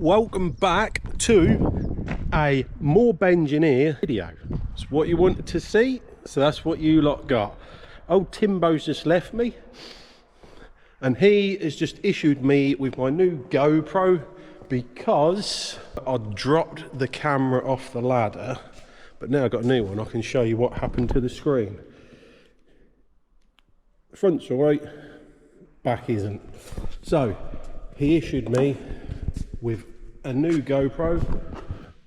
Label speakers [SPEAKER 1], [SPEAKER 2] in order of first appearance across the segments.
[SPEAKER 1] welcome back to a Mob Engineer video. It's what you wanted to see, so that's what you lot got. Old Timbo's just left me, and he has just issued me with my new GoPro because I dropped the camera off the ladder, but now I've got a new one. I can show you what happened to the screen. Front's alright, back isn't. So he issued me with a new GoPro,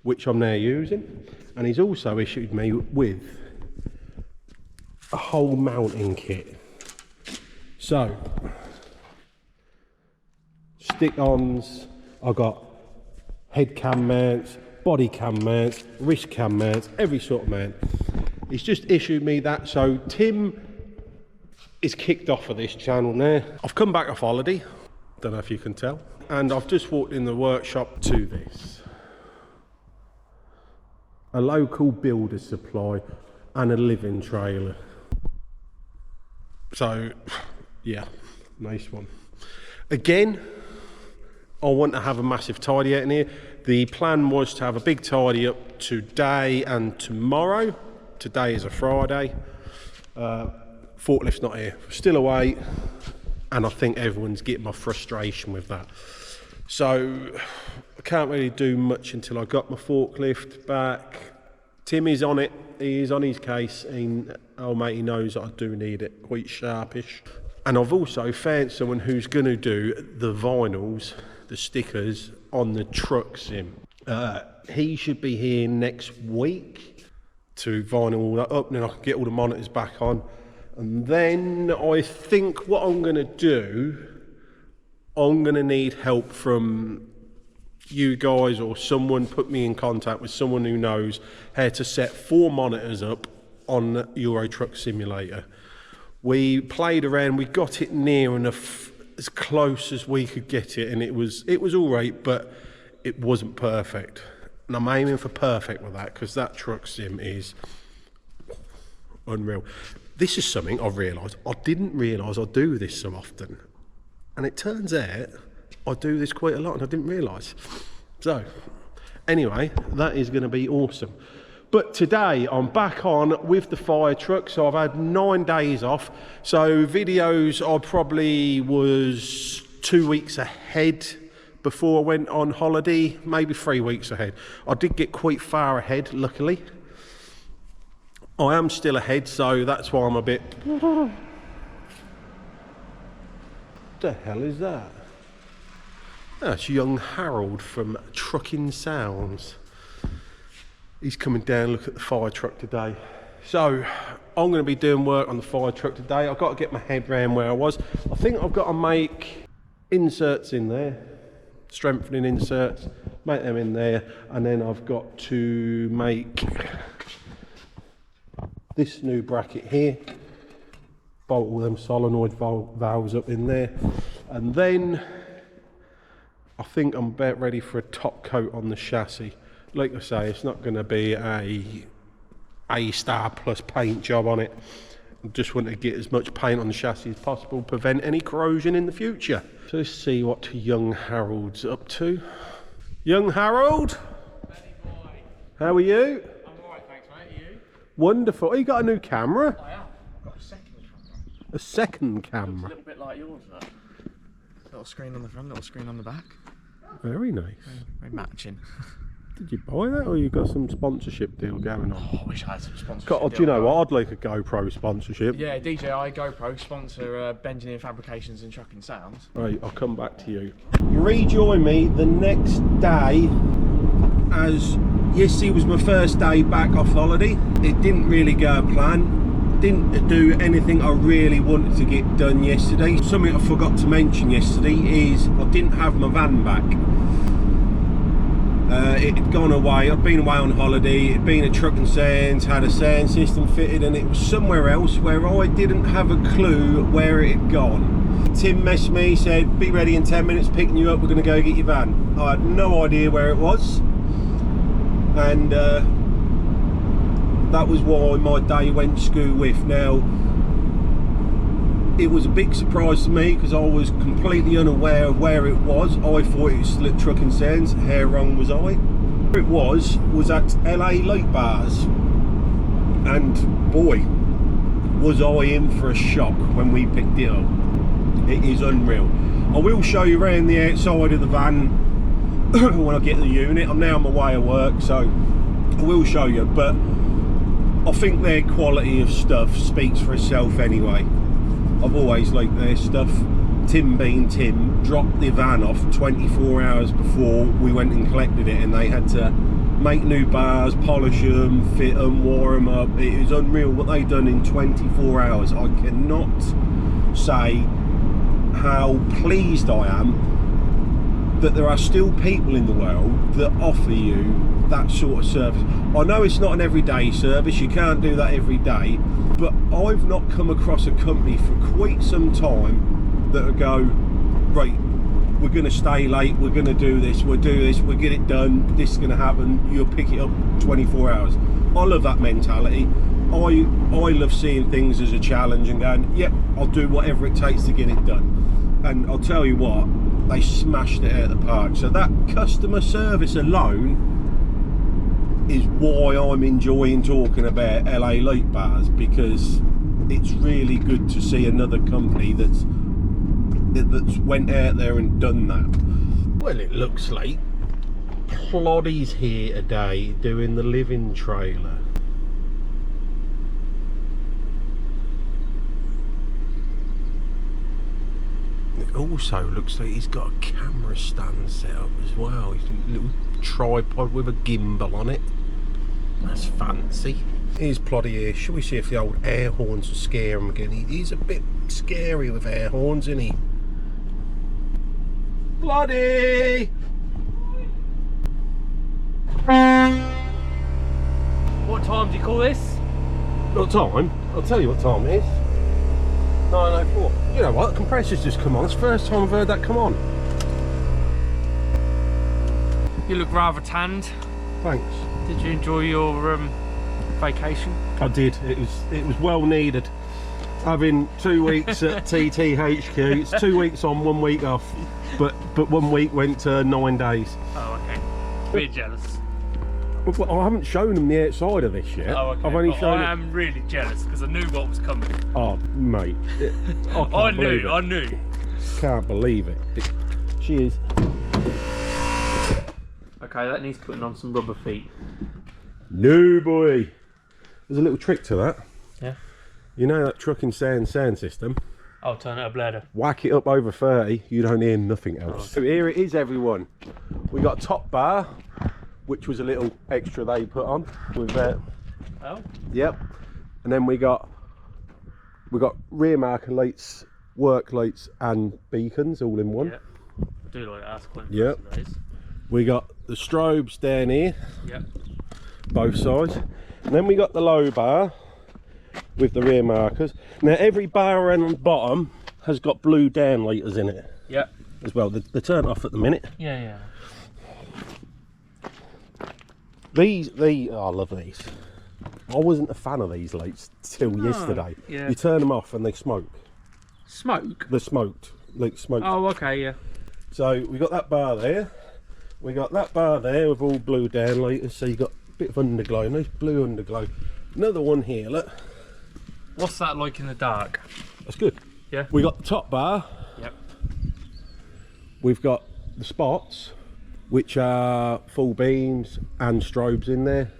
[SPEAKER 1] which I'm now using, and he's also issued me with a whole mounting kit. So stick-ons, I've got head cam mounts, body cam mounts, wrist cam mounts, every sort of mount. He's just issued me that, so Tim is kicked off of this channel now. I've come back off holiday, don't know if you can tell, and I've just walked in the workshop to this. A local builder supply and a living trailer. So, yeah, nice one. Again, I want to have a massive tidy out in here. The plan was to have a big tidy up today and tomorrow. Today is a Friday. Forklift's not here, still away, and I think everyone's getting my frustration with that. So I can't really do much until I got my forklift back. Tim is on it, he is on his case, and old mate, he knows that I do need it quite sharpish. And I've also found someone who's going to do the vinyls, the stickers on the truck sim. He should be here next week to vinyl all that up, and then I can get all the monitors back on. And then I think what I'm going to do, I'm going to need help from you guys, or someone put me in contact with someone who knows how to set 4 monitors up on Euro Truck Simulator. We played around, we got it near enough, as close as we could get it, and it was all right, but it wasn't perfect. And I'm aiming for perfect with that, because that truck sim is unreal. This is something I've realised. I didn't realise I do this so often. And it turns out I do this quite a lot and I didn't realise. So, anyway, that is going to be awesome. But today I'm back on with the fire truck. So I've had 9 days off. So videos I probably was 2 weeks ahead before I went on holiday. Maybe 3 weeks ahead. I did get quite far ahead, luckily. I am still ahead, so that's why I'm a bit... What the hell is that? That's young Harold from Trucking Sounds. He's coming down, look at the fire truck today. So, I'm going to be doing work on the fire truck today. I've got to get my head round where I was. I think I've got to make inserts in there. Strengthening inserts. Make them in there. And then I've got to make... this new bracket here, bolt all them solenoid valves up in there, and then I think I'm about ready for a top coat on the chassis. Like I say, it's not going to be a star plus paint job on it. I just want to get as much paint on the chassis as possible, prevent any corrosion in the future. So let's see what young Harold's up to. Young Harold, how are you? Wonderful. Oh, you got a new camera?
[SPEAKER 2] I have. I've got a second camera.
[SPEAKER 1] A second camera?
[SPEAKER 2] It's a little bit like yours, that. Little screen on the front, little screen on the back.
[SPEAKER 1] Very nice.
[SPEAKER 2] Very matching.
[SPEAKER 1] Did you buy that, or you got some sponsorship deal going on?
[SPEAKER 2] Oh, I wish I had some sponsorship
[SPEAKER 1] God, do you know what? I'd like a GoPro sponsorship.
[SPEAKER 2] Yeah, DJI GoPro sponsor Engineer Fabrications and Trucking Sounds.
[SPEAKER 1] Right, I'll come back to you. Rejoin me the next day, as yesterday was my first day back off holiday. It didn't really go to plan. Didn't do anything I really wanted to get done yesterday. Something I forgot to mention yesterday is I didn't have my van back. It had gone away. I'd been away on holiday. It'd been at Trucking Sounds, had a sound system fitted, and it was somewhere else where I didn't have a clue where it had gone. Tim messaged me, said, be ready in 10 minutes, picking you up, we're going to go get your van. I had no idea where it was. And that was why my day went skew with. Now, it was a big surprise to me because I was completely unaware of where it was. I thought it was still at Truck and Sounds. How wrong was I? Where it was at LA Light Bars, and boy, was I in for a shock when we picked it up. It is unreal. I will show you around the outside of the van when I get to the unit. I'm now on my way to work, so I will show you, but I think their quality of stuff speaks for itself anyway. I've always liked their stuff. Tim being Tim dropped the van off 24 hours before we went and collected it, and they had to make new bars, polish them, fit them, wire them up. It is unreal what they've done in 24 hours. I cannot say how pleased I am that there are still people in the world that offer you that sort of service. I know it's not an everyday service, you can't do that every day, but I've not come across a company for quite some time that would go, right, we're going to stay late, we're going to do this, we'll get it done, this is going to happen, you'll pick it up 24 hours. I love that mentality. I love seeing things as a challenge and going, yep, I'll do whatever it takes to get it done. And I'll tell you what, they smashed it out of the park. So that customer service alone is why I'm enjoying talking about LA Light Bars, because it's really good to see another company that's went out there and done that. Well, it looks like Ploddy's here today doing the living trailer. It also looks like he's got a camera stand set up as well. He's a little tripod with a gimbal on it. That's fancy. Here's Ploddy here. Shall we see if the old air horns will scare him again? He's a bit scary with air horns, isn't he? Ploddy!
[SPEAKER 3] What time do you call this?
[SPEAKER 1] What time? I'll tell you what time it is. 9:04. You know what? The compressor's just come on. It's the first time I've heard that come on.
[SPEAKER 3] You look rather tanned.
[SPEAKER 1] Thanks.
[SPEAKER 3] Did you enjoy your vacation?
[SPEAKER 1] I did. It was well needed. Having 2 weeks at TTHQ. It's 2 weeks on, 1 week off. But 1 week went to 9 days.
[SPEAKER 3] Oh, okay. Bit jealous.
[SPEAKER 1] Well, I haven't shown them the outside of this yet.
[SPEAKER 3] Oh, okay.
[SPEAKER 1] I've only
[SPEAKER 3] But
[SPEAKER 1] shown
[SPEAKER 3] I am really jealous because I knew what was coming.
[SPEAKER 1] Oh, mate.
[SPEAKER 3] I knew.
[SPEAKER 1] Can't believe it. She is.
[SPEAKER 3] Okay, that needs putting on some rubber feet.
[SPEAKER 1] No, boy. There's a little trick to that.
[SPEAKER 3] Yeah.
[SPEAKER 1] You know that Truck and Sound sound system?
[SPEAKER 3] I'll turn out a bladder.
[SPEAKER 1] Whack it up over 30, you don't hear nothing else. So here it is, everyone. We got a top bar, which was a little extra they put on with
[SPEAKER 3] Oh.
[SPEAKER 1] Yep. And then we got rear marker lights, work lights and beacons all in one.
[SPEAKER 3] Yep. I do like that.
[SPEAKER 1] Yep. We got the strobes down here.
[SPEAKER 3] Yep.
[SPEAKER 1] Both sides. And then we got the low bar with the rear markers. Now every bar on the bottom has got blue downlighters in it.
[SPEAKER 3] Yep.
[SPEAKER 1] As well. They're turned off at the minute.
[SPEAKER 3] Yeah.
[SPEAKER 1] These, oh, I love these. I wasn't a fan of these lights till yesterday.
[SPEAKER 3] Yeah.
[SPEAKER 1] You turn them off and they smoke.
[SPEAKER 3] Smoke?
[SPEAKER 1] They're smoked, like smoke.
[SPEAKER 3] Oh, okay, yeah.
[SPEAKER 1] So we got that bar there. We got that bar there with all blue downlighters. So you got a bit of underglow, nice blue underglow. Another one here, look.
[SPEAKER 3] What's that like in the dark?
[SPEAKER 1] That's good.
[SPEAKER 3] Yeah.
[SPEAKER 1] We got the top bar.
[SPEAKER 3] Yep.
[SPEAKER 1] We've got the spots, which are full beams and strobes in there.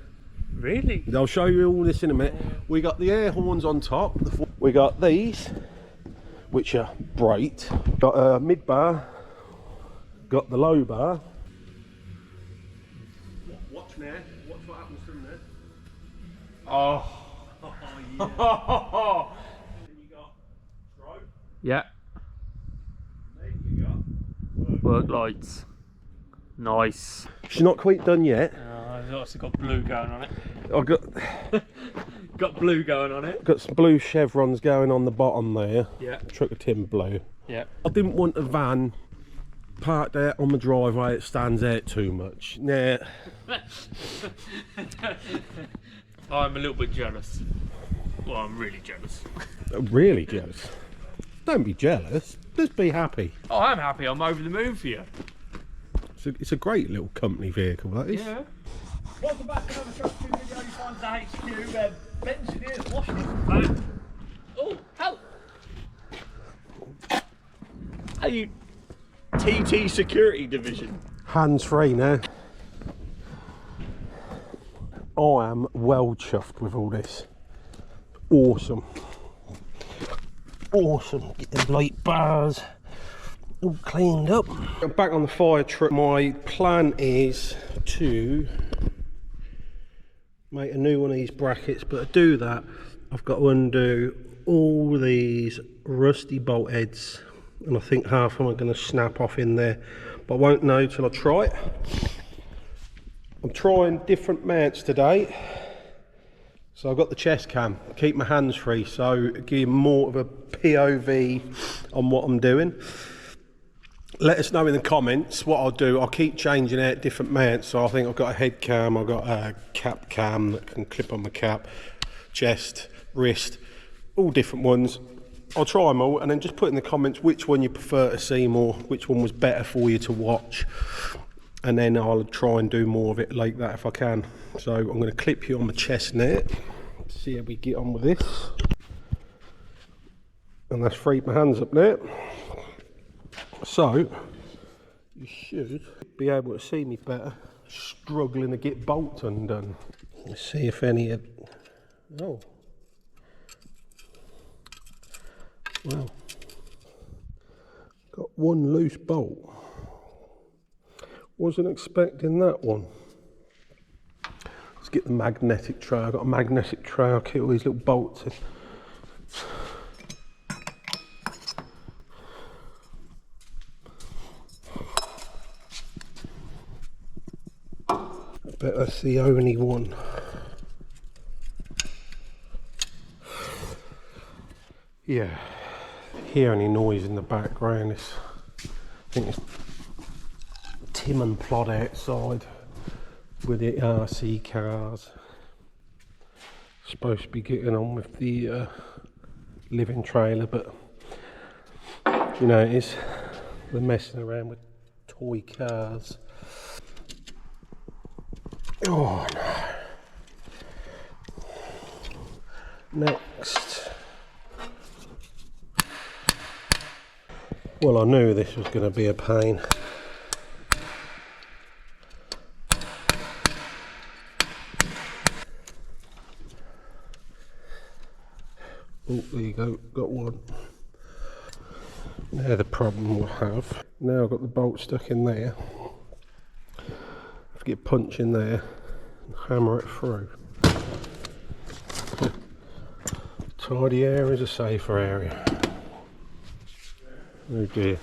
[SPEAKER 3] Really?
[SPEAKER 1] I'll show you all this in a minute. We got the air horns on top. We got these, which are bright. Got a mid bar. Got the low bar. Watch now. Watch what happens from there.
[SPEAKER 3] Oh.
[SPEAKER 1] Yeah. Then you got strobe.
[SPEAKER 3] Yeah.
[SPEAKER 1] Then you got
[SPEAKER 3] Work lights. Nice.
[SPEAKER 1] She's not quite done yet.
[SPEAKER 3] I've also got blue going on it.
[SPEAKER 1] I've
[SPEAKER 3] Got blue going on it.
[SPEAKER 1] got some blue chevrons going on the bottom there.
[SPEAKER 3] Yeah.
[SPEAKER 1] Truck of tin blue.
[SPEAKER 3] Yeah.
[SPEAKER 1] I didn't want a van parked out on the driveway. It stands out too much. Nah.
[SPEAKER 3] I'm a little bit jealous. Well, I'm really jealous.
[SPEAKER 1] Really jealous. Don't be jealous. Just be happy.
[SPEAKER 3] Oh, I'm happy. I'm over the moon for you.
[SPEAKER 1] It's a great little company vehicle, that is.
[SPEAKER 3] Yeah. Welcome back to another Truck 2 video. You find the HQ where engineers washing his back. Oh, help!
[SPEAKER 2] Are you TT Security Division?
[SPEAKER 1] Hands free now. I am well chuffed with all this. Awesome. Awesome. Get the light bars all cleaned up. I'm back on the fire truck. My plan is to make a new one of these brackets, but to do that I've got to undo all these rusty bolt heads, and I think half of them are going to snap off in there, but I won't know till I try it. I'm trying different mounts today, so I've got the chest cam, keep my hands free, so give more of a POV on what I'm doing. Let us know in the comments what I'll do. I'll keep changing out different mounts. So I think I've got a head cam, I've got a cap cam that can clip on my cap, chest, wrist, all different ones. I'll try them all and then just put in the comments which one you prefer to see more, which one was better for you to watch. And then I'll try and do more of it like that if I can. So I'm going to clip you on my chest now. See how we get on with this. And that's freed my hands up there. So you should be able to see me better, struggling to get bolts undone. Let's see if any of... Oh. Well. Got one loose bolt. Wasn't expecting that one. Let's get the magnetic tray. I've got a magnetic tray, I'll keep all these little bolts in. I bet that's the only one. Yeah. Hear any noise in the background? I think it's Tim and Plod outside with the RC cars. Supposed to be getting on with the living trailer, but you know it is. They're messing around with toy cars. Oh no. Next. Well, I knew this was going to be a pain. Oh, there you go, got one. Now the problem we'll have, now I've got the bolt stuck in there. I have to get a punch in there and hammer it through. Tidy area is a safer area. Oh dear.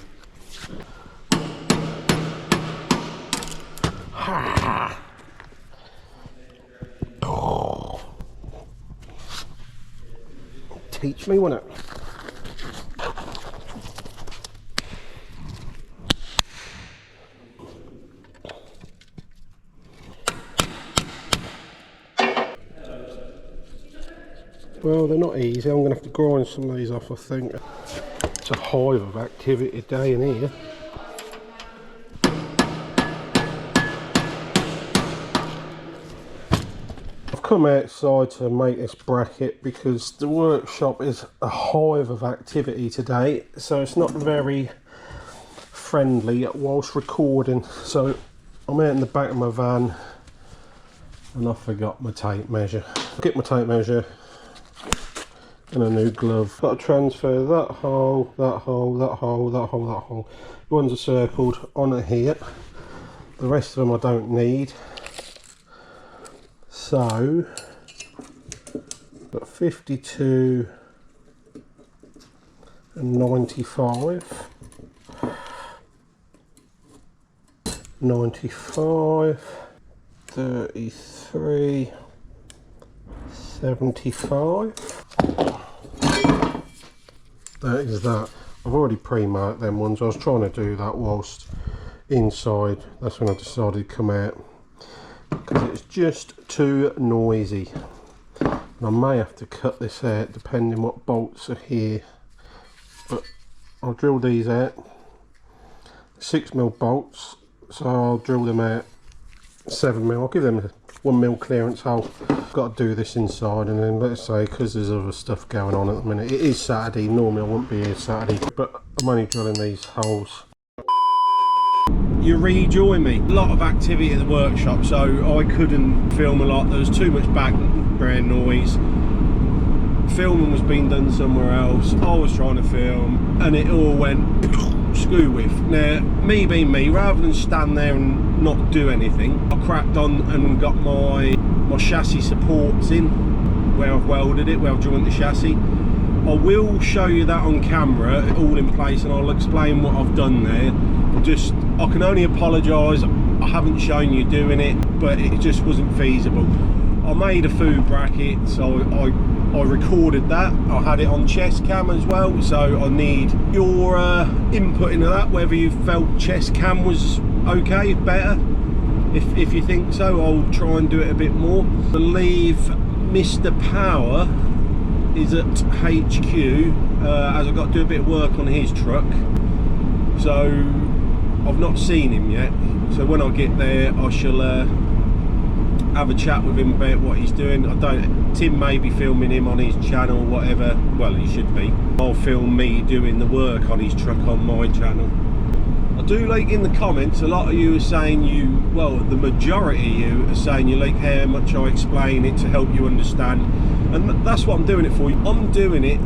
[SPEAKER 1] Ha! Oh. Teach me, won't it? Well, they're not easy. I'm going to have to grind some of these off, I think. It's a hive of activity today in here. I've come outside to make this bracket because the workshop is a hive of activity today, so it's not very friendly whilst recording. So I'm out in the back of my van and I forgot my tape measure. Get my tape measure and a new glove. Got to transfer that hole, that hole, that hole, that hole, that hole. The ones are circled on here. The rest of them I don't need. So, got 52 and 95. 95, 33, 75. That is that. I've already pre-marked them ones. I was trying to do that whilst inside. That's when I decided to come out because it's just too noisy. And I may have to cut this out depending what bolts are here. But I'll drill these out. 6mm bolts, so I'll drill them out 7mm. I'll give them a 1mm clearance hole. Got to do this inside, and then let's say, because there's other stuff going on at the minute, it is Saturday. Normally I wouldn't be here Saturday, but I'm only drilling these holes. You rejoin me. A lot of activity at the workshop, so I couldn't film a lot. There was too much background noise. Filming was being done somewhere else. I was trying to film, and it all went screw with. Now, me being me, rather than stand there and not do anything, I cracked on and got my chassis supports in, where I've welded it, where I've joined the chassis. I will show you that on camera, all in place, and I'll explain what I've done there. I can only apologise, I haven't shown you doing it, but it just wasn't feasible. I made a food bracket, so I recorded that. I had it on chest cam as well, so I need your input into that, whether you felt chest cam was okay, better. If you think so, I'll try and do it a bit more. I believe Mr. Power is at HQ, as I've got to do a bit of work on his truck. So I've not seen him yet. So when I get there, I shall have a chat with him about what he's doing. Tim may be filming him on his channel, whatever. Well, he should be. I'll film me doing the work on his truck on my channel. I do like in the comments, a lot of you are saying the majority of you are saying you like how much I explain it to help you understand, and that's what I'm doing it for. I'm doing it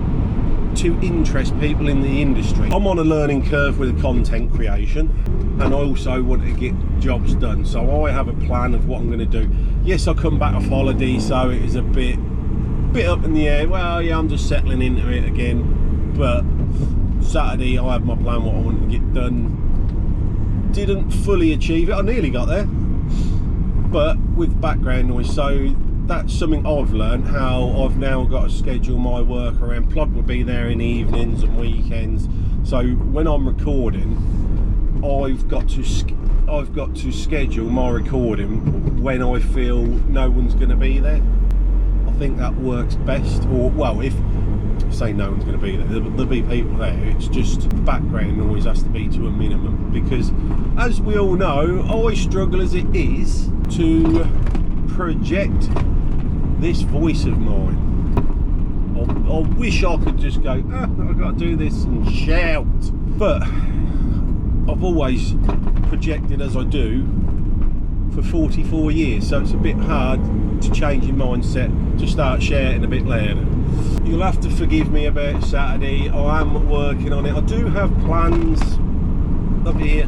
[SPEAKER 1] to interest people in the industry. I'm on a learning curve with content creation, and I also want to get jobs done, so I have a plan of what I'm going to do. Yes, I come back off holiday, so it is a bit up in the air. Well, yeah, I'm just settling into it again, but Saturday I had my plan, what I wanted to get done. Didn't fully achieve it. I nearly got there, but with background noise, so that's something I've learned, how I've now got to schedule my work around. Plod will be there in the evenings and weekends, so when I'm recording, I've got to schedule my recording when I feel no one's going to be there. I think that works best. Or, well, if say no one's going to be there, there'll be people there. It's just background noise has to be to a minimum, because as we all know, I struggle as it is to project this voice of mine. I wish I could just go, I've got to do this and shout, but I've always projected as I do for 44 years, so it's a bit hard to change your mindset to start shouting a bit louder. You'll have to forgive me about Saturday. I am working on it. I do have plans up here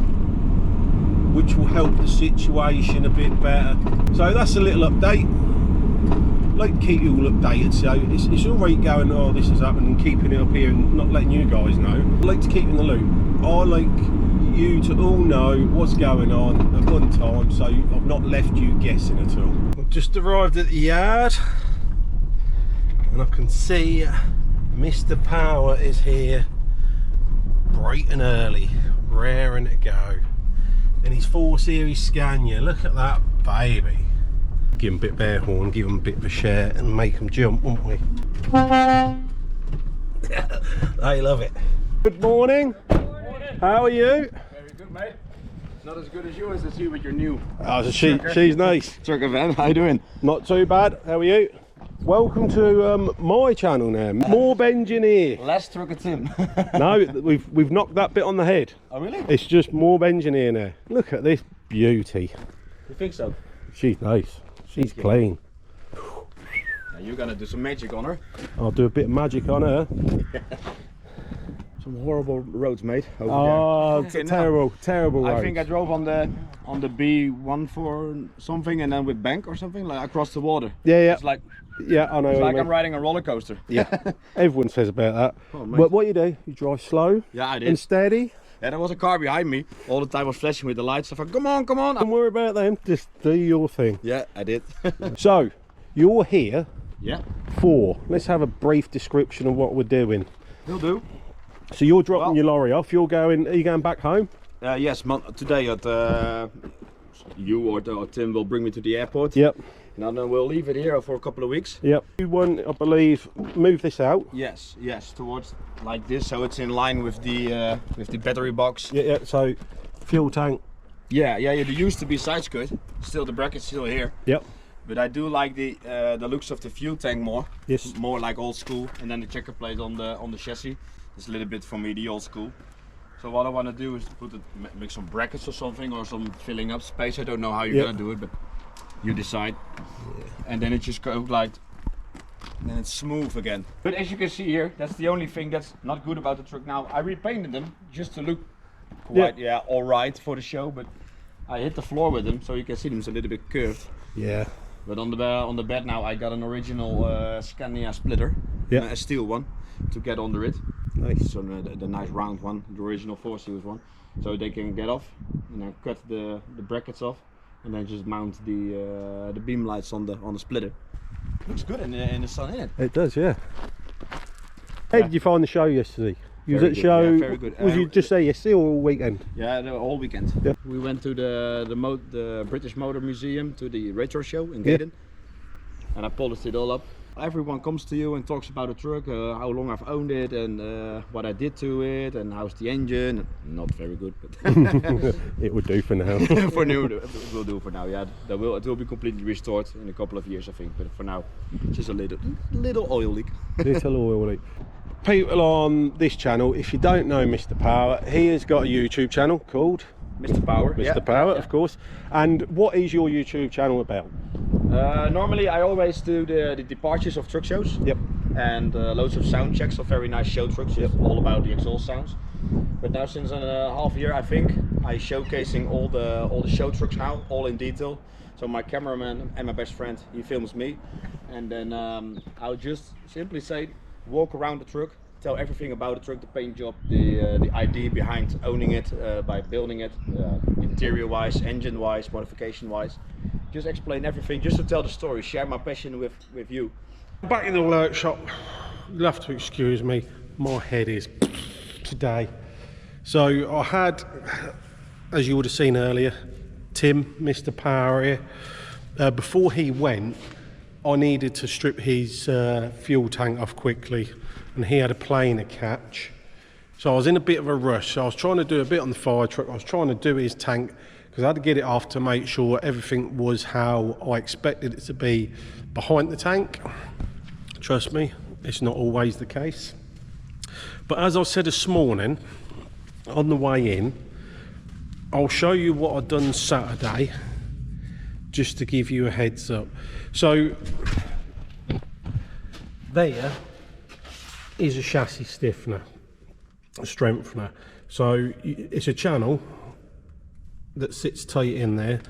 [SPEAKER 1] which will help the situation a bit better. So that's a little update. I like to keep you all updated, so it's all right going, oh, this has happened, and keeping it up here and not letting you guys know. I like to keep in the loop. I like you to all know what's going on at one time, so I've not left you guessing at all. I've just arrived at the yard, and I can see Mr. Power is here bright and early, raring to go in his 4 Series Scania. Look at that baby. Give him a bit of air horn, give him a bit of a share, and make him jump, won't we? I love it. Good morning.
[SPEAKER 3] Good morning.
[SPEAKER 1] How are you?
[SPEAKER 2] Very good, mate. Not as good as you as you with your new
[SPEAKER 1] Oh, so she's nice.
[SPEAKER 2] truck event. How you doing?
[SPEAKER 1] Not too bad. How are you? Welcome to my channel now. Morb Engineer.
[SPEAKER 2] Less truck Tim.
[SPEAKER 1] No, we've knocked that bit on the head.
[SPEAKER 2] Oh really?
[SPEAKER 1] It's just Morb Engineer now. Look at this beauty.
[SPEAKER 2] You think so?
[SPEAKER 1] She's nice. She's clean.
[SPEAKER 2] Now you're gonna do some magic on her.
[SPEAKER 1] I'll do a bit of magic on her.
[SPEAKER 2] Some horrible roads, mate. Over
[SPEAKER 1] Oh,
[SPEAKER 2] there.
[SPEAKER 1] terrible roads.
[SPEAKER 2] I think I drove on the B14 something, and then with bank or something, like across the water.
[SPEAKER 1] Yeah.
[SPEAKER 2] It's like
[SPEAKER 1] Yeah, I know.
[SPEAKER 2] it's
[SPEAKER 1] what
[SPEAKER 2] like
[SPEAKER 1] you
[SPEAKER 2] I'm
[SPEAKER 1] mean.
[SPEAKER 2] riding a roller coaster.
[SPEAKER 1] Yeah, everyone says about that.
[SPEAKER 2] Oh, mate.
[SPEAKER 1] But what you do, you drive slow
[SPEAKER 2] Yeah, I
[SPEAKER 1] and
[SPEAKER 2] did.
[SPEAKER 1] steady.
[SPEAKER 2] And there was a car behind me. All the time was flashing with the lights. I thought, come on, come on.
[SPEAKER 1] Don't worry about them, just do your thing.
[SPEAKER 2] Yeah, I did.
[SPEAKER 1] So, you're here
[SPEAKER 2] Yeah,
[SPEAKER 1] for, let's have a brief description of what we're doing.
[SPEAKER 2] will do.
[SPEAKER 1] So you're dropping
[SPEAKER 2] Well-
[SPEAKER 1] your lorry off, are you going back home?
[SPEAKER 2] Yes, today at you or Tim will bring me to the airport.
[SPEAKER 1] Yep.
[SPEAKER 2] And then we'll leave it here for a couple of weeks.
[SPEAKER 1] Yep. You want, I believe, move this out.
[SPEAKER 2] Yes, towards like this, so it's in line with the battery box.
[SPEAKER 1] Yeah. So, fuel tank.
[SPEAKER 2] Yeah. There used to be side skirt. Still, the bracket's still here.
[SPEAKER 1] Yep.
[SPEAKER 2] But I do like the looks of the fuel tank more.
[SPEAKER 1] Yes.
[SPEAKER 2] More like old school, and then the checker plate on the chassis. It's a little bit for me the old school. So what I want to do is make some brackets or something, or some filling up space. I don't know how you're gonna do it, but you decide. Yeah. And then it just goes like, and then it's smooth again. But as you can see here, that's the only thing that's not good about the truck now. I repainted them just to look quite all right for the show, but I hit the floor with them, so you can see them. It's a little bit curved.
[SPEAKER 1] Yeah.
[SPEAKER 2] But on the bed now, I got an original Scania splitter, a steel one, to get under it. Nice. So the nice round one, the original 4-series one, so they can get off, and then cut the brackets off, and then just mount the beam lights on the splitter. Looks good in the sun, isn't it?
[SPEAKER 1] It does, yeah. How did you find the show yesterday? You was at the show.
[SPEAKER 2] Yeah, very good.
[SPEAKER 1] Was you just there yesterday or all weekend?
[SPEAKER 2] Yeah, the whole weekend.
[SPEAKER 1] Yeah.
[SPEAKER 2] We went to the British Motor Museum, to the retro show in Gaydon, and I polished it all up. Everyone comes to you and talks about the truck, how long I've owned it, and what I did to it, and how's the engine. Not very good, but
[SPEAKER 1] it would do for now.
[SPEAKER 2] For now, it will do for now. Yeah, it will be completely restored in a couple of years, I think. But for now, just a little oil leak.
[SPEAKER 1] Little oil leak. People on this channel, if you don't know Mr. Power, he has got a YouTube channel called
[SPEAKER 2] Mr. Power.
[SPEAKER 1] Mr. Power, of course. And what is your YouTube channel about?
[SPEAKER 2] Normally I always do the departures of truck shows.
[SPEAKER 1] Yep.
[SPEAKER 2] And loads of sound checks of very nice show trucks. It's all about the exhaust sounds. But now since a half year, I think, I'm showcasing all the show trucks now, all in detail. So my cameraman and my best friend, he films me, and then I'll just simply say, walk around the truck, tell everything about the truck, the paint job, the idea behind owning it, by building it, interior wise, engine wise, modification wise. Just explain everything, just to tell the story, share my passion with you.
[SPEAKER 1] Back in the workshop, you'll have to excuse me, my head is today. So I had, as you would have seen earlier, Tim, Mr. Power here. Before he went, I needed to strip his fuel tank off quickly, and he had a plane to catch. So I was in a bit of a rush. So I was trying to do a bit on the fire truck. I was trying to do his tank, because I had to get it off to make sure everything was how I expected it to be behind the tank. Trust me, it's not always the case. But as I said this morning, on the way in, I'll show you what I've done Saturday, just to give you a heads up. So, there is a chassis stiffener, a strengthener. So, it's a channel that sits tight in there.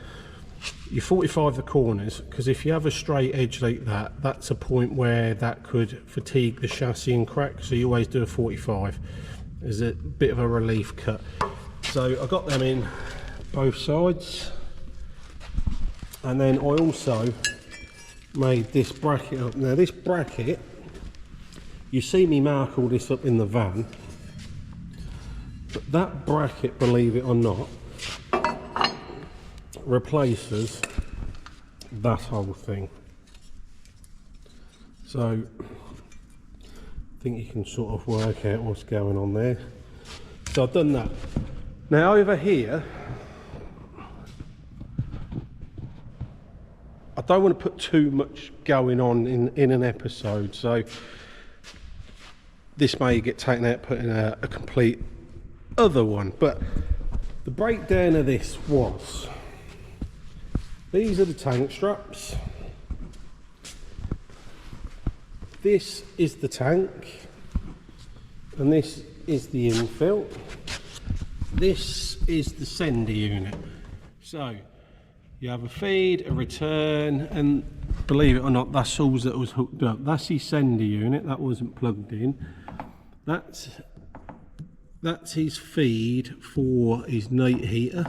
[SPEAKER 1] You 45 the corners, because if you have a straight edge like that, that's a point where that could fatigue the chassis and crack, so you always do a 45 as a bit of a relief cut. So I got them in both sides, and then I also made this bracket up. Now this bracket, you see me mark all this up in the van, but that bracket, believe it or not, replaces that whole thing. So I think you can sort of work out what's going on there. So I've done that. Now over here, I don't want to put too much going on in an episode, so this may get taken out, put in a complete other one. But the breakdown of this was, these are the tank straps, this is the tank, and this is the infill. This is the sender unit. So you have a feed, a return, and believe it or not, that's all that was hooked up. That's his sender unit, that wasn't plugged in. That's his feed for his night heater,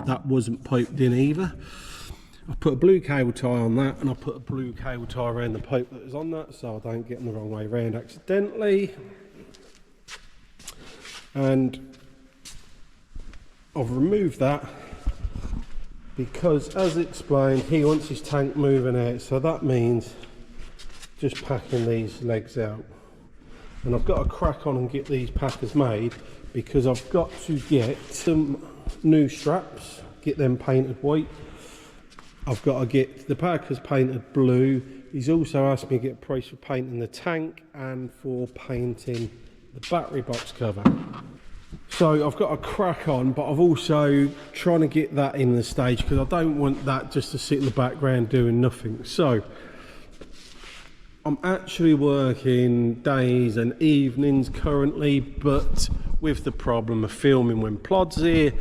[SPEAKER 1] that wasn't piped in either. I put a blue cable tie on that, and I put a blue cable tie around the pipe that was on that, so I don't get them the wrong way around accidentally. And I've removed that because as explained, he wants his tank moving out, so that means just packing these legs out. And I've got to crack on and get these packers made, because I've got to get some new straps, get them painted white. I've got to get the packers painted blue. He's also asked me to get a price for painting the tank and for painting the battery box cover. So I've got to crack on, but I've also trying to get that in the stage, because I don't want that just to sit in the background doing nothing. So I'm actually working days and evenings currently, but with the problem of filming when Plod's here.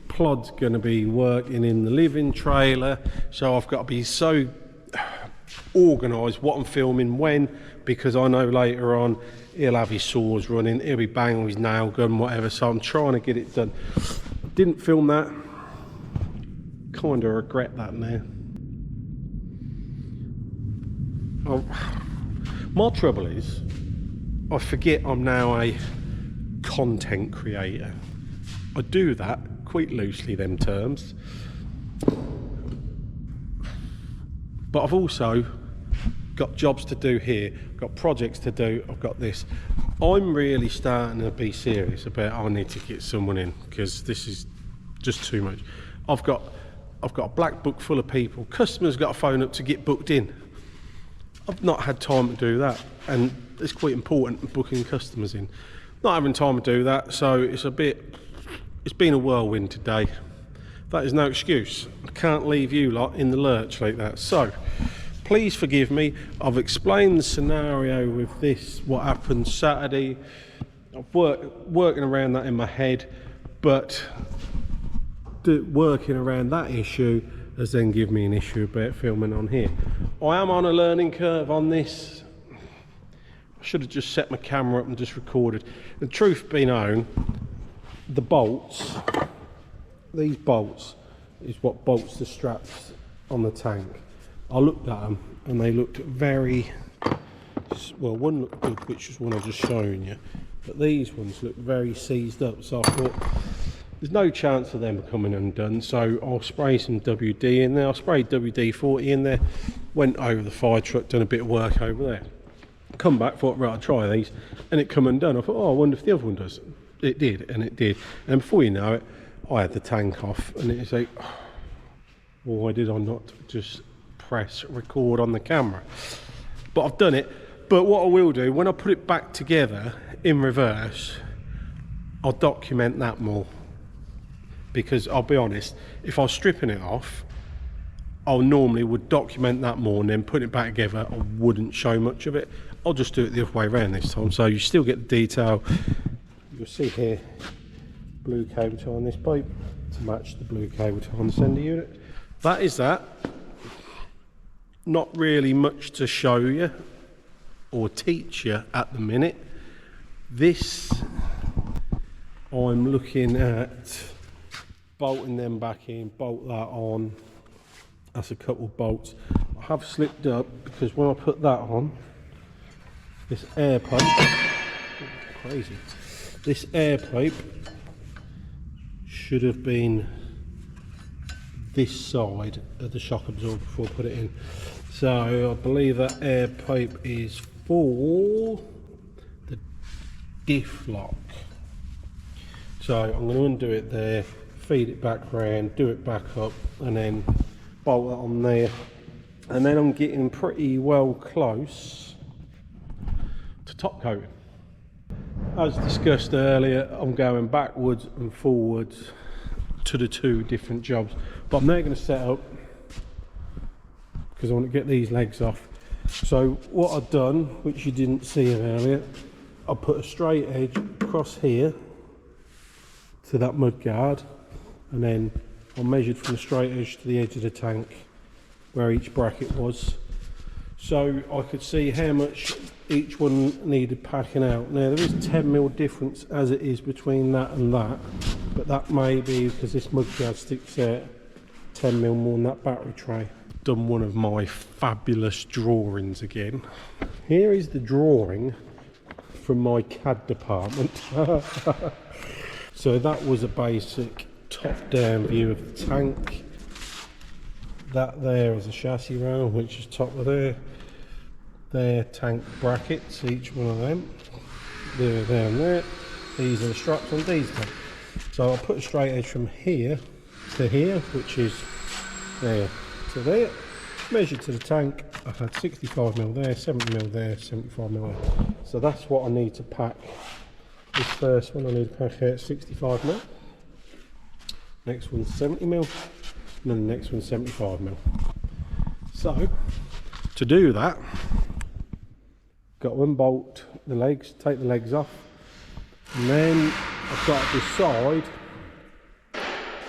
[SPEAKER 1] Plod's going to be working in the living trailer, so I've got to be so organised what I'm filming when, because I know later on he'll have his saws running, he'll be banging with his nail gun, whatever, so I'm trying to get it done. Didn't film that, kind of regret that now. Oh, my trouble is, I forget I'm now a content creator. I do that quite loosely, them terms, but I've also got jobs to do here, got projects to do, I've got this. I'm really starting to be serious about I need to get someone in, because this is just too much. I've got a black book full of people. Customers got to phone up to get booked in. I've not had time to do that, and it's quite important booking customers in. Not having time to do that, so it's been a whirlwind today. That is no excuse. I can't leave you lot in the lurch like that. So please forgive me. I've explained the scenario with this, what happened Saturday. I've working around that in my head, but working around that issue has then given me an issue about filming on here. I am on a learning curve on this. I should have just set my camera up and just recorded. The truth be known, the bolts, these bolts is what bolts the straps on the tank. I looked at them and they looked very, well, one looked good, which is one I just shown you, but these ones look very seized up, so I thought there's no chance of them coming undone, so I'll spray some WD in there. I sprayed WD-40 in there, went over the fire truck, done a bit of work over there, come back, thought right, I'll try these, and it come undone. I thought, oh, I wonder if the other one does. It did, and it did, and before you know it, I had the tank off, and it's like, oh, why did I not just press record on the camera? But I've done it. But what I will do, when I put it back together in reverse, I'll document that more, because I'll be honest, if I was stripping it off, I normally would document that more, and then put it back together, I wouldn't show much of it. I'll just do it the other way around this time, so you still get the detail. You'll see here blue cable tie on this pipe to match the blue cable tie on the sender unit. That is that. Not really much to show you or teach you at the minute. This, I'm looking at bolting them back in, bolt that on. That's a couple of bolts. I have slipped up because when I put that on, this air pipe, crazy. This air pipe should have been this side of the shock absorber before I put it in. So I believe that air pipe is for the diff lock. So I'm going to undo it there, feed it back round, do it back up, and then bolt that on there. And then I'm getting pretty well close to top coating. As discussed earlier, I'm going backwards and forwards to the two different jobs, but I'm now going to set up because I want to get these legs off. So what I've done, which you didn't see earlier, I put a straight edge across here to that mud guard, and then I measured from the straight edge to the edge of the tank where each bracket was, so I could see how much each one needed packing out. Now there is 10mm difference as it is between that and that, but that may be because this mudguard sticks out 10mm more than that battery tray. Done one of my fabulous drawings again. Here is the drawing from my CAD department. So that was a basic top-down view of the tank. That there is a chassis rail, which is top of their tank brackets, each one of them. There and there. These are the straps on these tanks. So I'll put a straight edge from here to here, which is there to there. Measured to the tank, I've had 65mm there, 70mm there, 75mm there. So that's what I need to pack. This first one I need to pack out 65mm. Next one's 70mm, and then the next one's 75mm. So, to do that, got to unbolt the legs, take the legs off, and then I've got to decide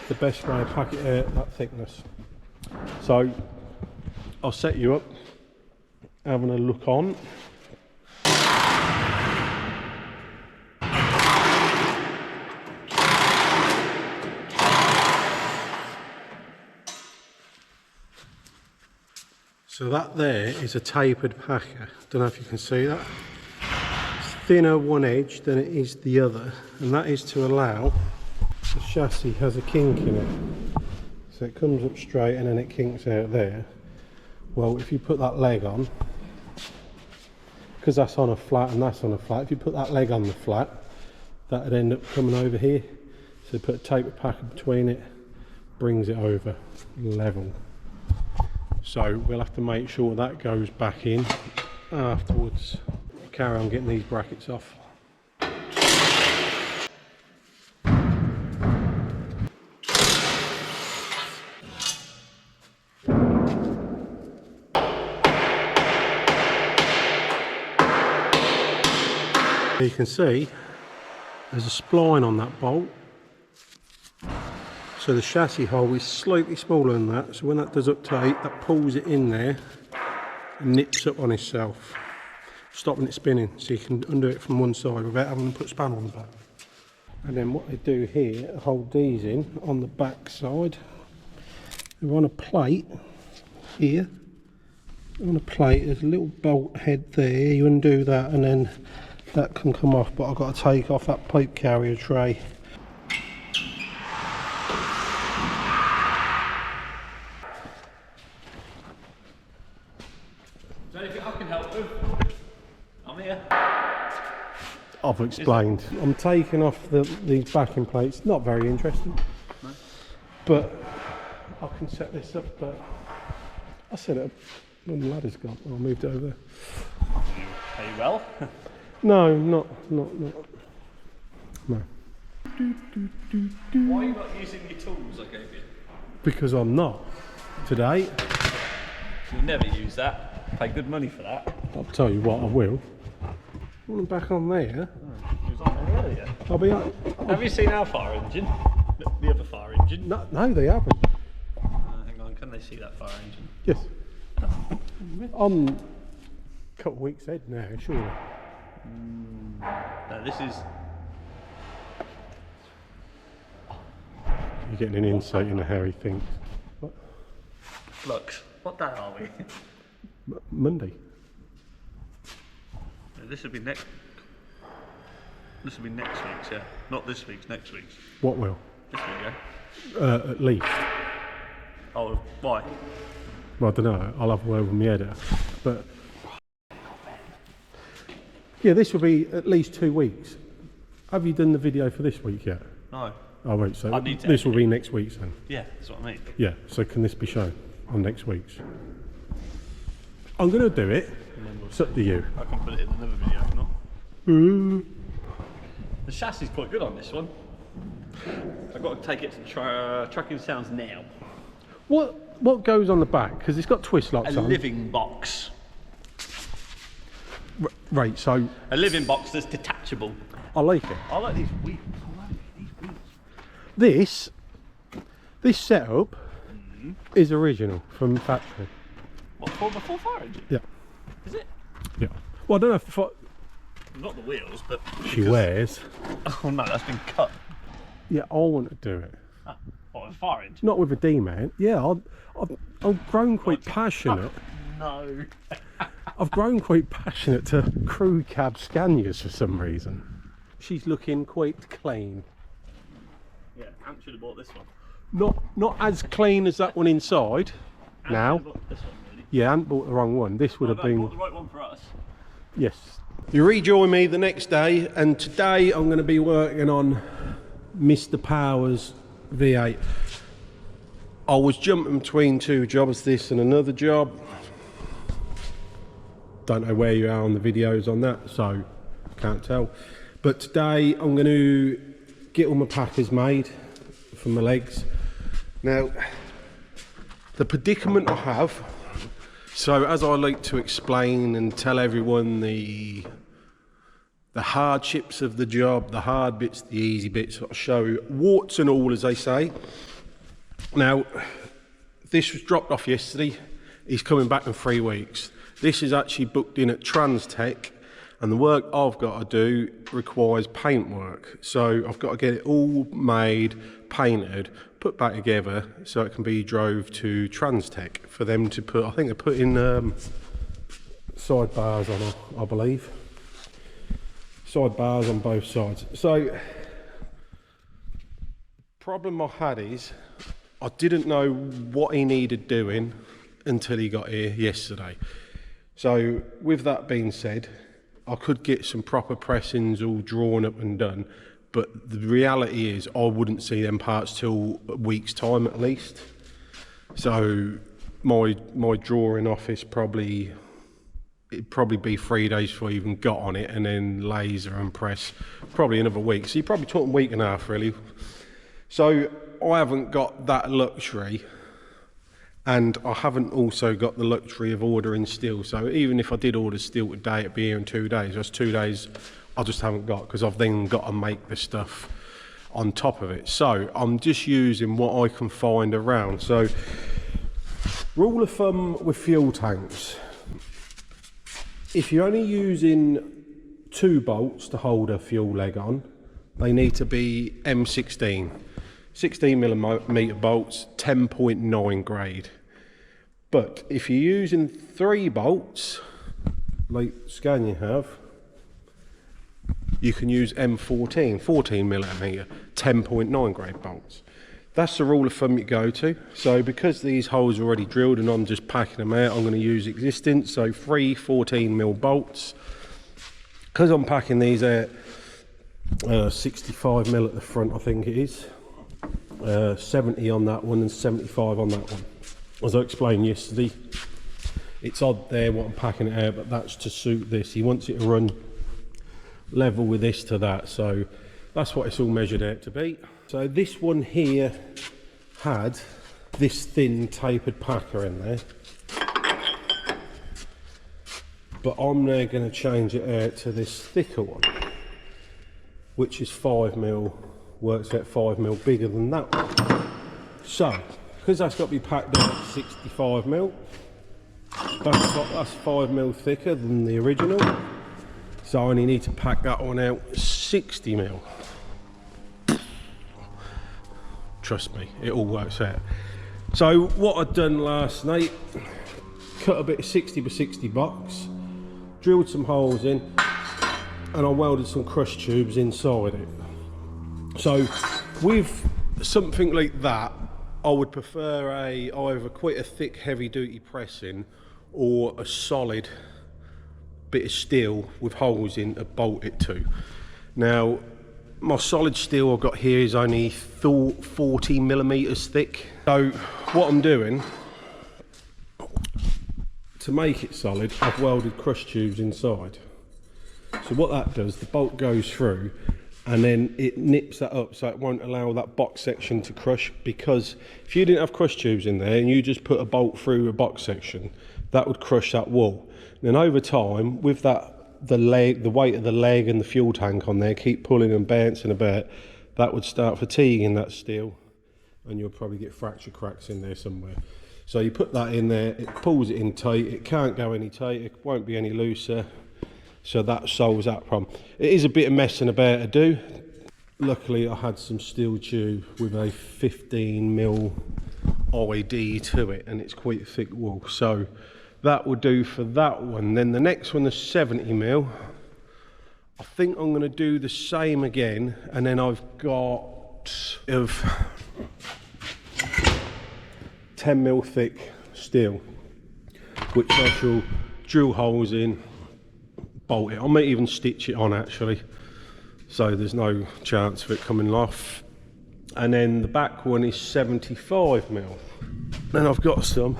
[SPEAKER 1] the best way to pack it out that thickness. So, I'll set you up, having a look on. So that there is a tapered packer. Don't know if you can see that. It's thinner one edge than it is the other, and that is to allow the chassis has a kink in it. So it comes up straight and then it kinks out there. Well, if you put that leg on, because that's on a flat and that's on a flat, if you put that leg on the flat, that would end up coming over here. So put a tapered packer between it, brings it over level. So we'll have to make sure that goes back in afterwards. Carry on getting these brackets off. You can see there's a spline on that bolt. So the chassis hole is slightly smaller than that, so when that does uptake, that pulls it in there and nips up on itself, stopping it spinning, so you can undo it from one side without having to put a spanner on the back. And then what they do here, hold these in on the back side. They're on a plate here. On a plate, there's a little bolt head there, you undo that and then that can come off, but I've got to take off that pipe carrier tray. I've explained. I'm taking off these backing plates. Not very interesting, no. But I can set this up. But I set it up when the ladder's gone. I moved it over there.
[SPEAKER 3] Are you well?
[SPEAKER 1] No, not. No.
[SPEAKER 3] Why are you not using your tools I gave you?
[SPEAKER 1] Because I'm not today.
[SPEAKER 3] You'll never use that. Pay good money for that.
[SPEAKER 1] I'll tell you what, I will. I'm back on there.
[SPEAKER 3] It was on there earlier.
[SPEAKER 1] I'll be on.
[SPEAKER 3] Have you seen our fire engine? The other fire engine?
[SPEAKER 1] No, they haven't.
[SPEAKER 3] Hang on, can they see that fire engine?
[SPEAKER 1] Yes. On a couple of weeks ahead now, surely.
[SPEAKER 3] No, this is.
[SPEAKER 1] You're getting an insight into how he thinks. What?
[SPEAKER 3] Flux. What day are we?
[SPEAKER 1] Monday.
[SPEAKER 3] This would be next. This will be next week's, yeah. Not this week's, next week's.
[SPEAKER 1] What will?
[SPEAKER 3] This week, yeah.
[SPEAKER 1] At least.
[SPEAKER 3] Oh, why?
[SPEAKER 1] Well, I don't know. I'll have a word with my editor. But yeah, this will be at least 2 weeks. Have you done the video for this week yet?
[SPEAKER 3] No.
[SPEAKER 1] Oh wait, so
[SPEAKER 3] I need to
[SPEAKER 1] this will be next week's then?
[SPEAKER 3] Yeah, that's what I mean.
[SPEAKER 1] Yeah, so can this be shown on next week's? I'm going to do it. It's up to you.
[SPEAKER 3] I can put it in another video if not. The chassis is quite good on this one. I've got to take it to Tracking Sounds now.
[SPEAKER 1] What goes on the back? Because it's got twist locks on.
[SPEAKER 3] A living box.
[SPEAKER 1] Right, so...
[SPEAKER 3] A living box that's detachable.
[SPEAKER 1] I like it.
[SPEAKER 3] I like these wheels.
[SPEAKER 1] This setup is original from factory.
[SPEAKER 3] What, for the full fire engine?
[SPEAKER 1] Yeah.
[SPEAKER 3] Is it?
[SPEAKER 1] Yeah. Well, I don't know if the
[SPEAKER 3] not the wheels, but...
[SPEAKER 1] She wears.
[SPEAKER 3] Oh no, that's been cut.
[SPEAKER 1] Yeah, I want to do it.
[SPEAKER 3] Ah, what, a fire engine?
[SPEAKER 1] Not with a D-mount. Yeah, I've grown quite passionate.
[SPEAKER 3] No.
[SPEAKER 1] I've grown quite passionate to crew cab Scanias for some reason. She's looking quite clean.
[SPEAKER 3] Yeah, Ant should have bought this one.
[SPEAKER 1] Not as clean as that one inside. now.
[SPEAKER 3] This one, really.
[SPEAKER 1] Yeah, I hadn't bought the wrong one. This would have been...
[SPEAKER 3] Bought the right one for us.
[SPEAKER 1] Yes. You rejoin me the next day, and today I'm going to be working on Mr. Power's V8. I was jumping between two jobs, this and another job. Don't know where you are on the videos on that, so can't tell. But today I'm going to get all my packers made for my legs. Now, the predicament I have, so as I like to explain and tell everyone the hardships of the job, the hard bits, the easy bits, I'll show warts and all, as they say. Now, this was dropped off yesterday. He's coming back in 3 weeks. This is actually booked in at Transtech, and the work I've got to do requires paint work. So I've got to get it all made, painted, put back together so it can be drove to Transtech for them to put, I think they're putting side bars on, I believe. Side bars on both sides. So, problem I had is, I didn't know what he needed doing until he got here yesterday. So, with that being said, I could get some proper pressings all drawn up and done, but the reality is I wouldn't see them parts till a week's time at least. So, my drawing office it'd probably be 3 days before I even got on it, and then laser and press probably another week. So you're probably talking a week and a half really. So I haven't got that luxury, and I haven't also got the luxury of ordering steel. So even if I did order steel today, it'd be here in 2 days. That's 2 days I just haven't got, because I've then got to make the stuff on top of it. So I'm just using what I can find around. So rule of thumb with fuel tanks, if you're only using 2 bolts to hold a fuel leg on, they need to be M16. 16mm bolts, 10.9 grade. But if you're using 3 bolts, like Scania have, you can use M14, 14mm, 10.9 grade bolts. That's the rule of thumb you go to. So because these holes are already drilled and I'm just packing them out, I'm going to use existing, so 3 14mm bolts. Because I'm packing these out 65mm at the front, I think it is. 70 on that one and 75 on that one. As I explained yesterday, it's odd there what I'm packing it out, but that's to suit this. He wants it to run level with this to that, so that's what it's all measured out to be. So this one here had this thin tapered packer in there, but I'm now going to change it out to this thicker one, which is 5mm, works out 5mm bigger than that one. So because that's got to be packed out at 65mm, that's 5mm thicker than the original, so I only need to pack that one out 60mm. Trust me, it all works out. So what I'd done last night, cut a bit of 60x60 box, drilled some holes in, and I welded some crush tubes inside it. So with something like that, I would prefer either quite a thick heavy duty pressing or a solid bit of steel with holes in to bolt it to. Now my solid steel I've got here is only 40mm thick. So what I'm doing to make it solid, I've welded crush tubes inside. So what that does, the bolt goes through and then it nips that up so it won't allow that box section to crush, because if you didn't have crush tubes in there and you just put a bolt through a box section, that would crush that wall. And then over time, with that, the weight of the leg and the fuel tank on there, keep pulling and bouncing about, that would start fatiguing that steel and you'll probably get fracture cracks in there somewhere. So you put that in there, it pulls it in tight, it can't go any tighter, it won't be any looser, so that solves that problem. It is a bit of messing about to do. Luckily I had some steel tube with a 15mm OID to it, and it's quite a thick wall, so that will do for that one. Then the next one is 70mm. I think I'm going to do the same again, and then I've got 10mm thick steel, which I shall drill holes in, bolt it. I might even stitch it on actually, so there's no chance of it coming off. And then the back one is 75mm. Then I've got some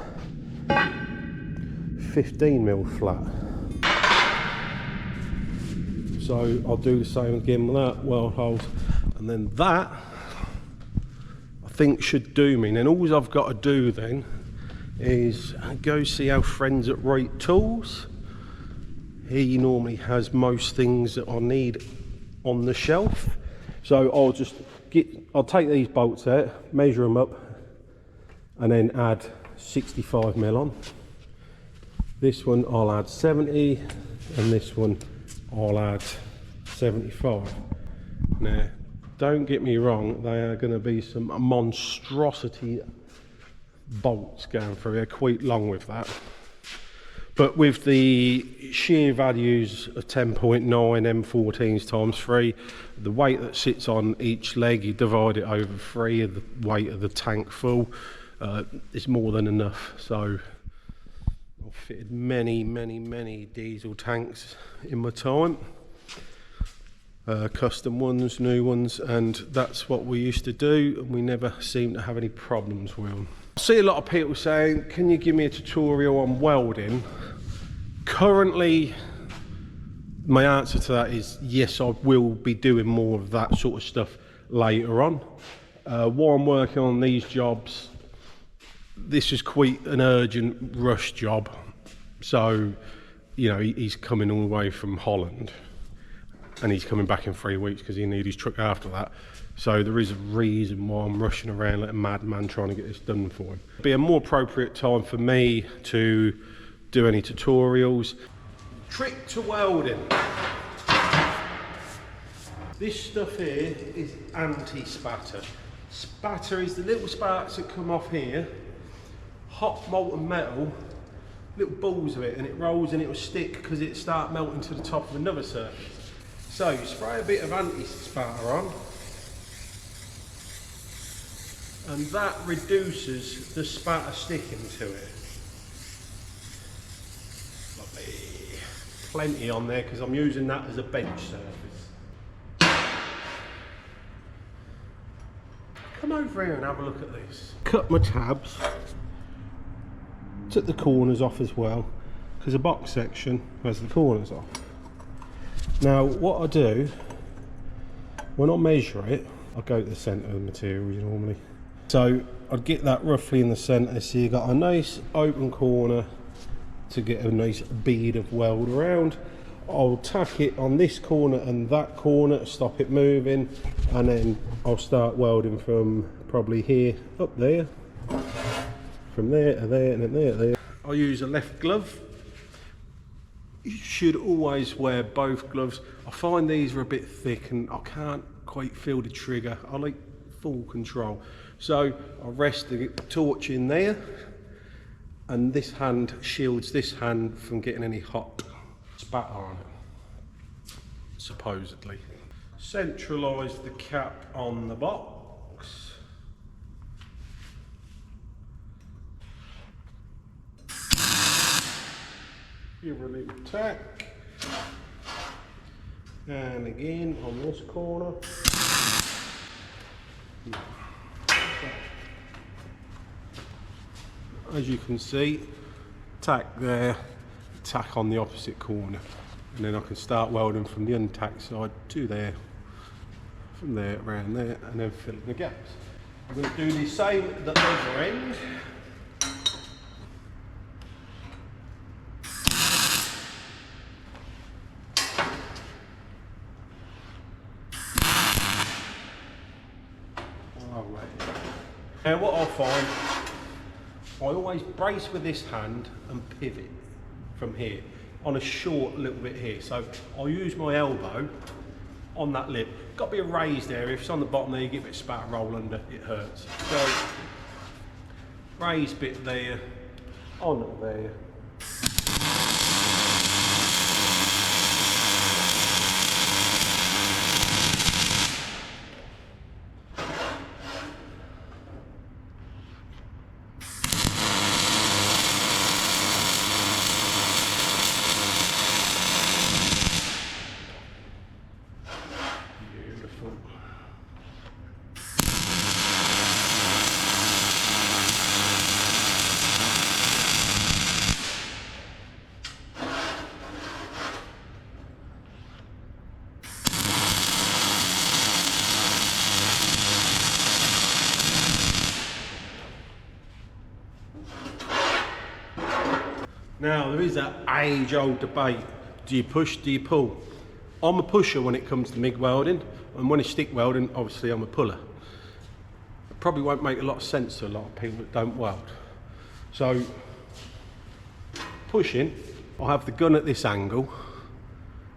[SPEAKER 1] 15mm flat. So I'll do the same again with that, weld holes. And then that, I think, should do me. And then all I've got to do then is go see our friends at Right Tools. He normally has most things that I need on the shelf. So I'll take these bolts out, measure them up, and then add 65mm on. This one I'll add 70, and this one I'll add 75. Now, don't get me wrong, they are going to be some monstrosity bolts going through. They're quite long with that. But with the shear values of 10.9 M14s times 3, the weight that sits on each leg, you divide it over 3, and the weight of the tank full, is more than enough. So I've fitted many diesel tanks in my time. Custom ones, new ones, and that's what we used to do, and we never seem to have any problems with them. I see a lot of people saying, can you give me a tutorial on welding? Currently, my answer to that is yes, I will be doing more of that sort of stuff later on. While I'm working on these jobs, this is quite an urgent rush job. So, you know, he's coming all the way from Holland, and he's coming back in 3 weeks because he needs his truck after that. So there is a reason why I'm rushing around like a madman trying to get this done for him. It'd be a more appropriate time for me to do any tutorials. Trick to welding. This stuff here is anti-spatter. Spatter is the little sparks that come off here, hot molten metal, little balls of it, and it rolls and it will stick because it starts melting to the top of another surface. So you spray a bit of anti-spatter on, and that reduces the spatter sticking to it. Lovely. Plenty on there because I'm using that as a bench surface. Come over here and have a look at this. Cut my tabs, took the corners off as well, because the box section has the corners off. Now what I do, when I measure it, I go to the centre of the material normally. So I'd get that roughly in the centre, so you got a nice open corner to get a nice bead of weld around. I'll tack it on this corner and that corner to stop it moving, and then I'll start welding from probably here up there, from there to there, and then there to there. I'll use a left glove. You should always wear both gloves. I find these are a bit thick and I can't quite feel the trigger. I like full control. So I rest the torch in there, and this hand shields this hand from getting any hot spatter on it, supposedly. Centralise the cap on the box. Give her a little tack, and again on this corner. As you can see, tack there, tack on the opposite corner, and then I can start welding from the untacked side to there, from there around there, and then fill in the gaps. I'm going to do the same at the other end. Now what I'll find, I always brace with this hand and pivot from here on a short little bit here. So I'll use my elbow on that lip. Got to be a raised area. If it's on the bottom there, you get a bit of spatter roll under, it hurts. So raised bit there, on there. Now, there is that age-old debate. Do you push, do you pull? I'm a pusher when it comes to MIG welding, and when it's stick welding, obviously I'm a puller. It probably won't make a lot of sense to a lot of people that don't weld. So, pushing, I have the gun at this angle,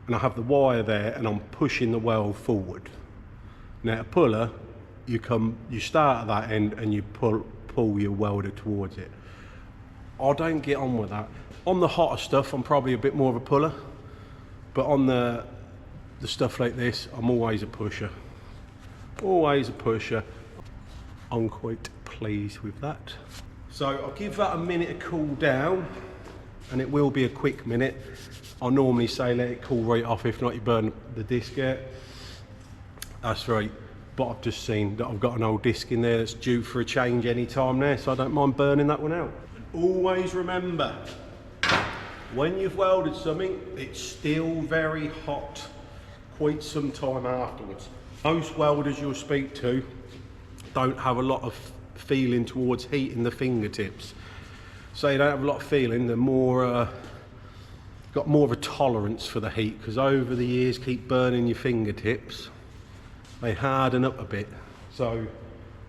[SPEAKER 1] and I have the wire there, and I'm pushing the weld forward. Now, a puller, you start at that end, and you pull your welder towards it. I don't get on with that. On the hotter stuff, I'm probably a bit more of a puller, but on the stuff like this, I'm always a pusher. Always a pusher. I'm quite pleased with that. So I'll give that a minute to cool down, and it will be a quick minute. I normally say let it cool right off, if not you burn the disc out. That's right, but I've just seen that I've got an old disc in there that's due for a change any time now, so I don't mind burning that one out. And always remember, when you've welded something, it's still very hot quite some time afterwards. Most welders you'll speak to don't have a lot of feeling towards heating the fingertips. So you don't have a lot of feeling, they're more, got more of a tolerance for the heat, because over the years keep burning your fingertips, they harden up a bit. So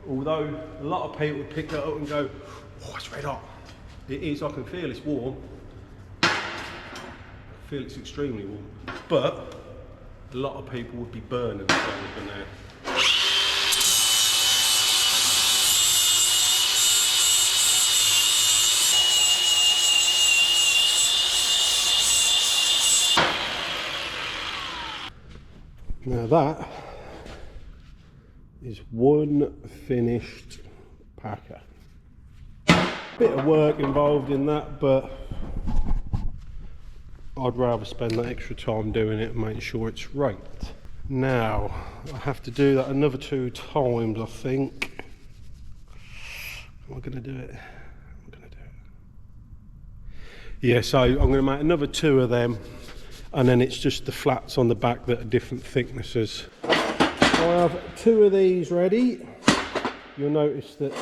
[SPEAKER 1] although a lot of people pick that up and go, oh, it's red hot, it is, I can feel it's warm. I feel it's extremely warm, but a lot of people would be burning themselves now. Now that is one finished packer. Bit of work involved in that, but I'd rather spend that extra time doing it and making sure it's right. Now, I have to do that another 2 times, I think. Am I going to do it? I'm going to do it. Yeah, so I'm going to make another 2 of them, and then it's just the flats on the back that are different thicknesses. I have 2 of these ready. You'll notice that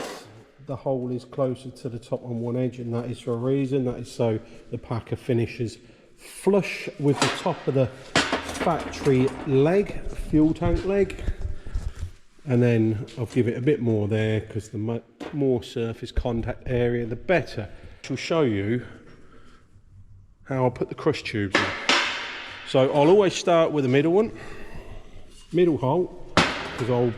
[SPEAKER 1] the hole is closer to the top on one edge, and that is for a reason. That is so the packer finishes flush with the top of the factory leg, fuel tank leg, and then I'll give it a bit more there, because the more surface contact area the better. I'll show you how I'll put the crush tubes in. So I'll always start with the middle one, middle hole, because I'll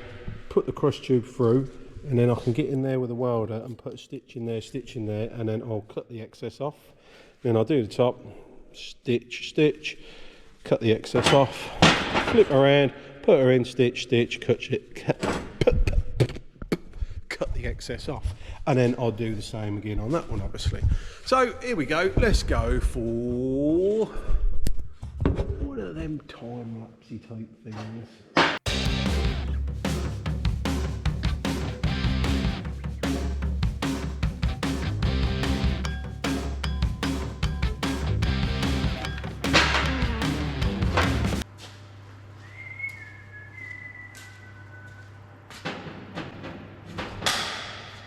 [SPEAKER 1] put the crush tube through, and then I can get in there with a welder and put a stitch in there, and then I'll cut the excess off. Then I'll do the top, stitch, stitch, cut the excess off, flip around, put her in, stitch, stitch, cut the excess off, and then I'll do the same again on that one, obviously. So here we go, let's go for one of them time-lapsey type things.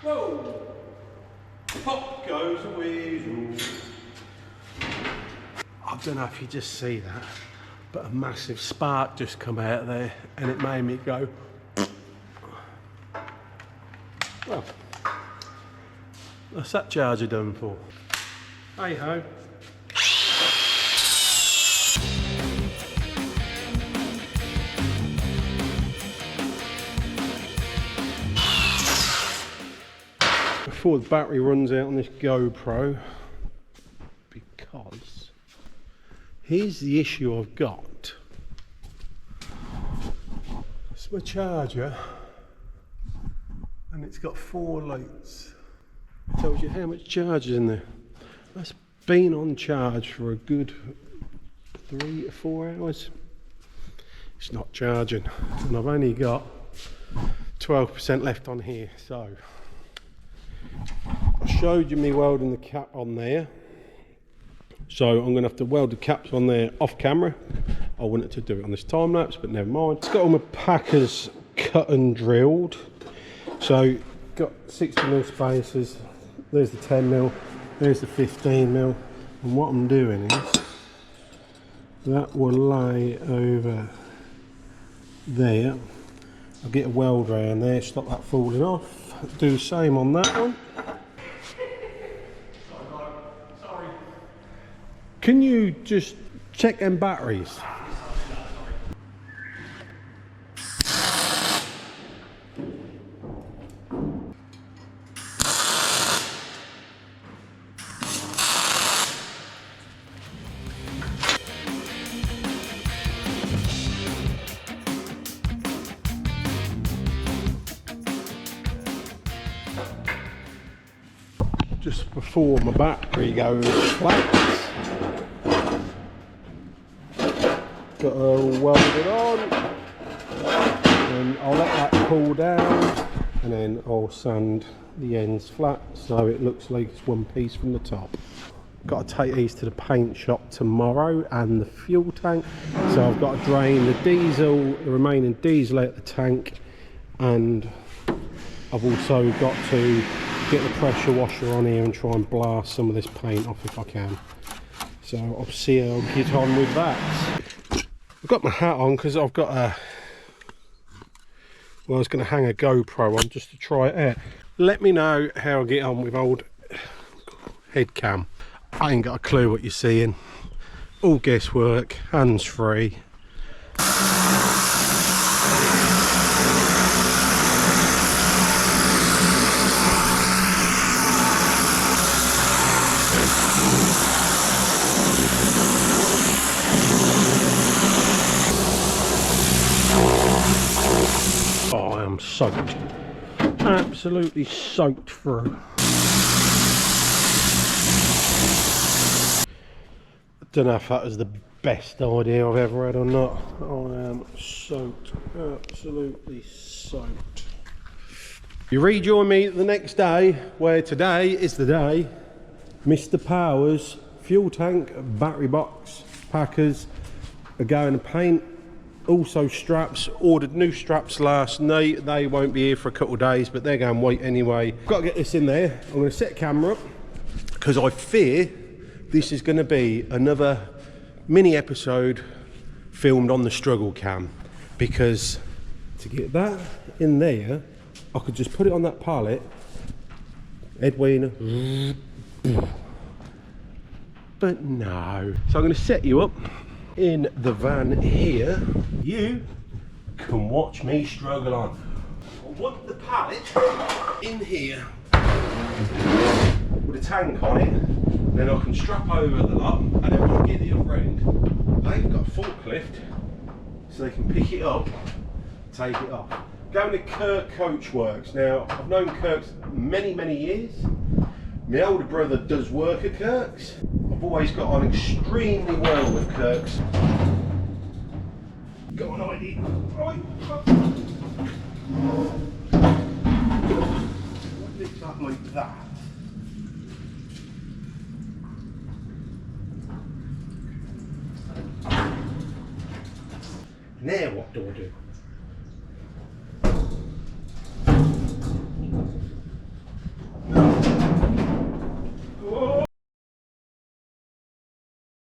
[SPEAKER 1] Whoa! Pop goes a weasel. I don't know if you just see that, but a massive spark just come out of there, and it made me go. Well, what's that charger done for? Hey ho. Before the battery runs out on this GoPro, because here's the issue I've got. It's my charger, and it's got 4 lights. It tells you how much charge is in there. That's been on charge for a good 3 to 4 hours. It's not charging, and I've only got 12% left on here, so I showed you me welding the cap on there, so I'm going to have to weld the caps on there off camera. I wanted to do it on this time lapse, but never mind. It's got all my packers cut and drilled, so got 60mm spacers. There's the 10mm, there's the 15mm, And what I'm doing is that will lay over there. I'll get a weld round there, stop that falling off. Do the same on that one.
[SPEAKER 3] Sorry.
[SPEAKER 1] Can you just check them batteries? Just before my battery goes flat, got to weld it on, and I'll let that cool down, and then I'll sand the ends flat so it looks like it's one piece from the top. Got to take these to the paint shop tomorrow, and the fuel tank, so I've got to drain the remaining diesel out the tank, and I've also got to get the pressure washer on here and try and blast some of this paint off if I can. So I'll see how I'll get on with that. I've got my hat on because I've got a, well, I was going to hang a GoPro on just to try it out. Let me know how I get on with old head cam. I ain't got a clue what you're seeing. All guesswork, hands free. Oh, I am soaked. Absolutely soaked through. Don't know if that was the best idea I've ever had or not. I am soaked, absolutely soaked. You rejoin me the next day, where today is the day. Mr. Powers, fuel tank, battery box, packers are going to paint. Also straps, ordered new straps last night. They won't be here for a couple of days, but they're going to wait anyway. Got to get this in there. I'm going to set the camera up because I fear this is going to be another mini episode filmed on the struggle cam, because to get that in there, I could just put it on that pallet, Edwina, but no. So I'm going to set you up in the van here. You can watch me struggle on. I want the pallet in here with a tank on it, then I can strap over the lot, and then when I get the other end, they've got a forklift so they can pick it up, take it off. Going to Kirk Coach Works. Now, I've known Kirk's many years. My older brother does work at Kirk's. I've always got on extremely well with Kirk's. Got an idea. Right. What looks like that? Now what do I do?